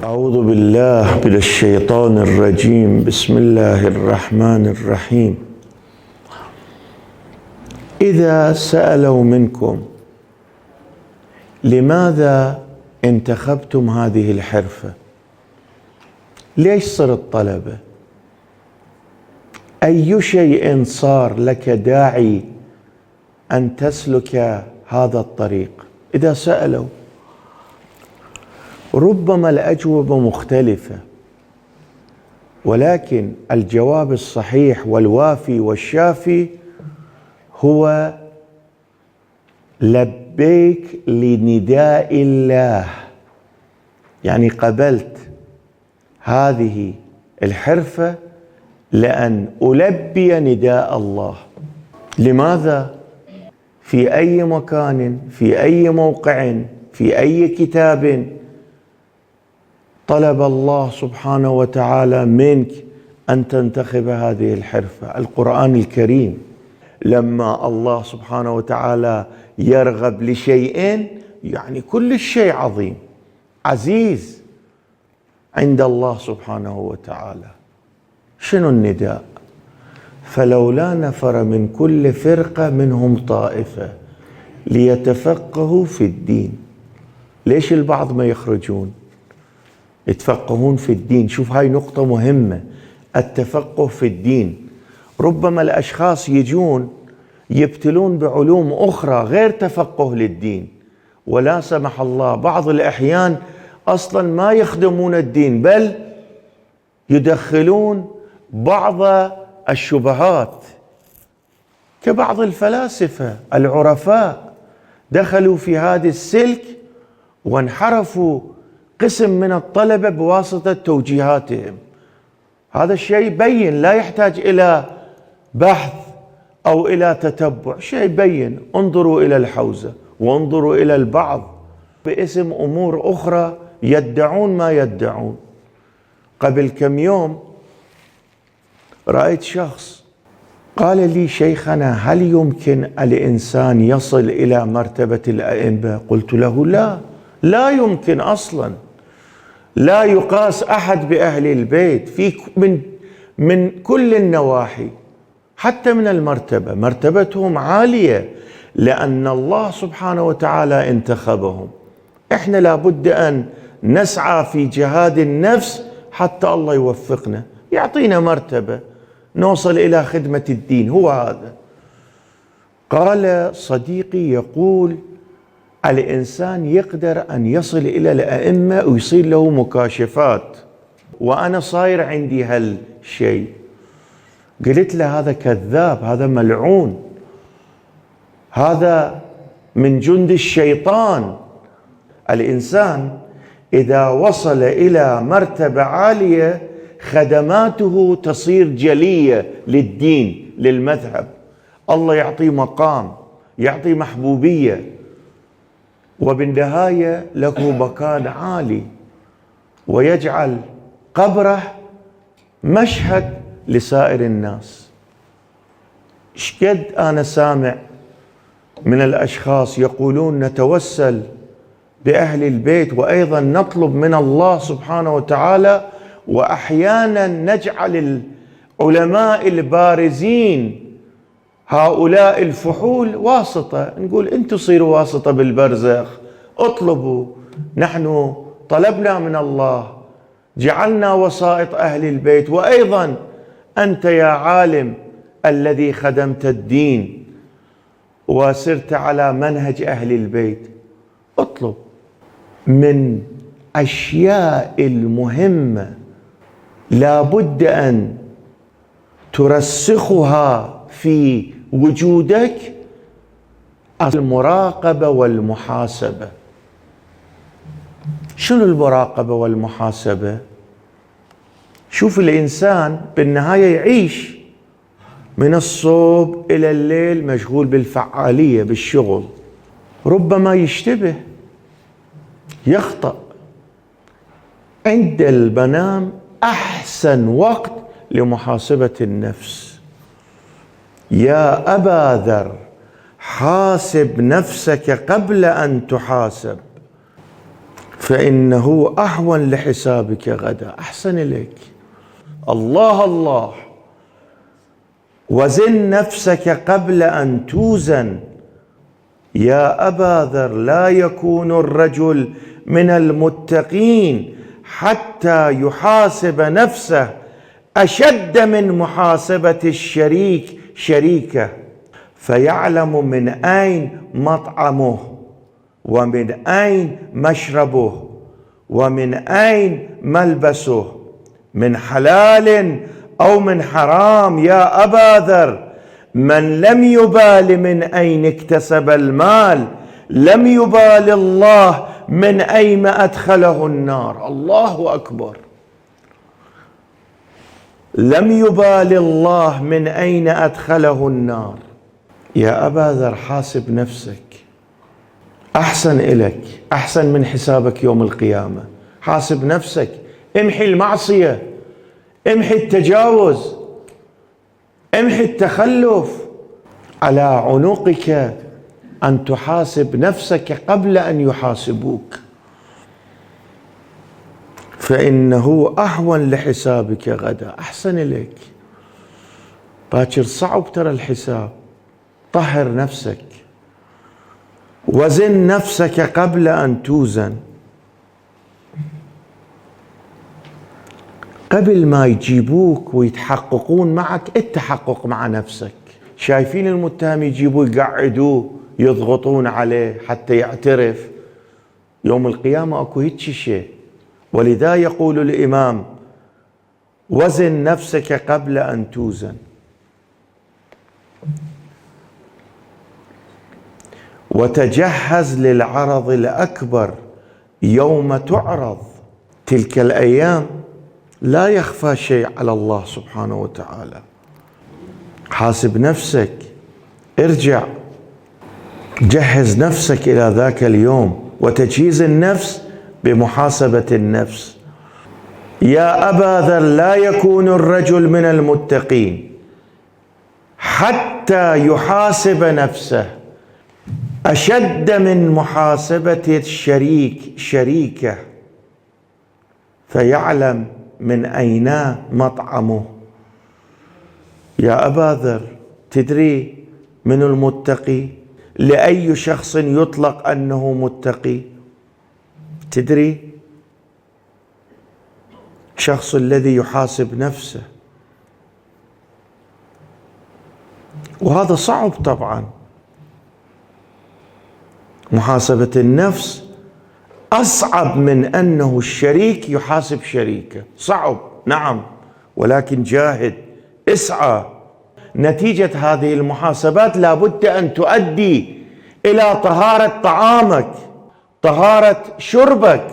أعوذ بالله من الشيطان الرجيم. بسم الله الرحمن الرحيم. إذا سألوا منكم لماذا انتخبتم هذه الحرفة؟ ليش صرت طلبة؟ أي شيء صار لك داعي أن تسلك هذا الطريق؟ إذا سألوا ربما الأجوبة مختلفة، ولكن الجواب الصحيح والوافي والشافي هو لبيك لنداء الله، يعني قبلت هذه الحرفة لأن ألبي نداء الله. لماذا؟ في أي مكان، في أي موقع، في أي كتاب طلب الله سبحانه وتعالى منك أن تنتخب هذه الحرفة؟ القرآن الكريم لما الله سبحانه وتعالى يرغب لشيء يعني كل الشيء عظيم عزيز عند الله سبحانه وتعالى. شنو النداء؟ فلولا نفر من كل فرقة منهم طائفة ليتفقهوا في الدين. ليش البعض ما يخرجون يتفقهون في الدين؟ شوف، هاي نقطة مهمة، التفقه في الدين. ربما الأشخاص يجون يبتلون بعلوم أخرى غير تفقه للدين، ولا سمح الله بعض الأحيان أصلا ما يخدمون الدين، بل يدخلون بعض الشبهات، كبعض الفلاسفة العرفاء دخلوا في هذا السلك وانحرفوا قسم من الطلبة بواسطة توجيهاتهم. هذا الشيء بين، لا يحتاج إلى بحث أو إلى تتبع، شيء بين. انظروا إلى الحوزة وانظروا إلى البعض باسم أمور أخرى يدعون ما يدعون. قبل كم يوم رأيت شخص قال لي: شيخنا، هل يمكن الإنسان يصل إلى مرتبة الأئمة؟ قلت له: لا يمكن أصلا. لا يقاس أحد بأهل البيت في من كل النواحي، حتى من المرتبة. مرتبتهم عالية لأن الله سبحانه وتعالى انتخبهم. إحنا لابد أن نسعى في جهاد النفس حتى الله يوفقنا، يعطينا مرتبة نوصل إلى خدمة الدين. هو هذا. قال صديقي يقول: الإنسان يقدر أن يصل إلى الأئمة ويصير له مكاشفات، وأنا صاير عندي هالشيء. قلت له: هذا كذاب، هذا ملعون، هذا من جند الشيطان. الإنسان إذا وصل إلى مرتبة عالية خدماته تصير جلية للدين، للمذهب. الله يعطيه مقام، يعطيه محبوبية، وبالنهاية له مكان عالي، ويجعل قبره مشهد لسائر الناس. شقد أنا سامع من الأشخاص يقولون نتوسل بأهل البيت وأيضا نطلب من الله سبحانه وتعالى، وأحيانا نجعل العلماء البارزين هؤلاء الفحول واسطة. نقول: أنتم صيروا واسطة بالبرزخ، اطلبوا. نحن طلبنا من الله، جعلنا وسائط أهل البيت، وأيضا أنت يا عالم الذي خدمت الدين وسرت على منهج أهل البيت، اطلب. من أشياء المهمة لابد أن ترسخها في وجودك المراقبة والمحاسبة. شنو المراقبة والمحاسبة؟ شوف، الإنسان بالنهاية يعيش من الصبح إلى الليل مشغول بالفعالية، بالشغل، ربما يشتبه، يخطأ. عند المنام أحسن وقت لمحاسبة النفس. يا أبا ذر، حاسب نفسك قبل أن تحاسب، فإنه أهون لحسابك غدا. أحسن لك. الله الله. وزن نفسك قبل أن توزن. يا أبا ذر لا يكون الرجل من المتقين حتى يحاسب نفسه أشد من محاسبة الشريك شريكه، فيعلم من أين مطعمه ومن أين مشربه ومن أين ملبسه، من حلال أو من حرام. يا أبا ذر، من لم يبال من أين اكتسب المال لم يبال الله من أين أدخله النار. الله أكبر. لم يبال الله من أين أدخله النار. يا أبا ذر، حاسب نفسك. أحسن إلك، أحسن من حسابك يوم القيامة. حاسب نفسك، امحي المعصية، امحي التجاوز، امحي التخلف. على عنقك أن تحاسب نفسك قبل أن يحاسبوك، فإنه أهون لحسابك غدا. أحسن لك. باكر صعب ترى الحساب. طهر نفسك. وزن نفسك قبل أن توزن. قبل ما يجيبوك ويتحققون معك، التحقق مع نفسك. شايفين المتهم يجيبوه يقعدوه يضغطون عليه حتى يعترف. يوم القيامة اكو هيك شيء. ولذا يقول الإمام: وزن نفسك قبل أن توزن. وتجهز للعرض الأكبر يوم تعرض. تلك الأيام لا يخفى شيء على الله سبحانه وتعالى. حاسب نفسك، ارجع، جهز نفسك إلى ذاك اليوم. وتجهيز النفس بمحاسبة النفس. يا أبا ذر، لا يكون الرجل من المتقين حتى يحاسب نفسه أشد من محاسبة الشريك شريكه، فيعلم من أين مطعمه. يا أبا ذر، تدري من المتقي؟ لأي شخص يطلق أنه متقي؟ تدري؟ شخص الذي يحاسب نفسه. وهذا صعب طبعا. محاسبة النفس أصعب من أنه الشريك يحاسب شريكه. صعب نعم، ولكن جاهد، اسعى. نتيجة هذه المحاسبات لابد أن تؤدي إلى طهارة طعامك، طهارة شربك،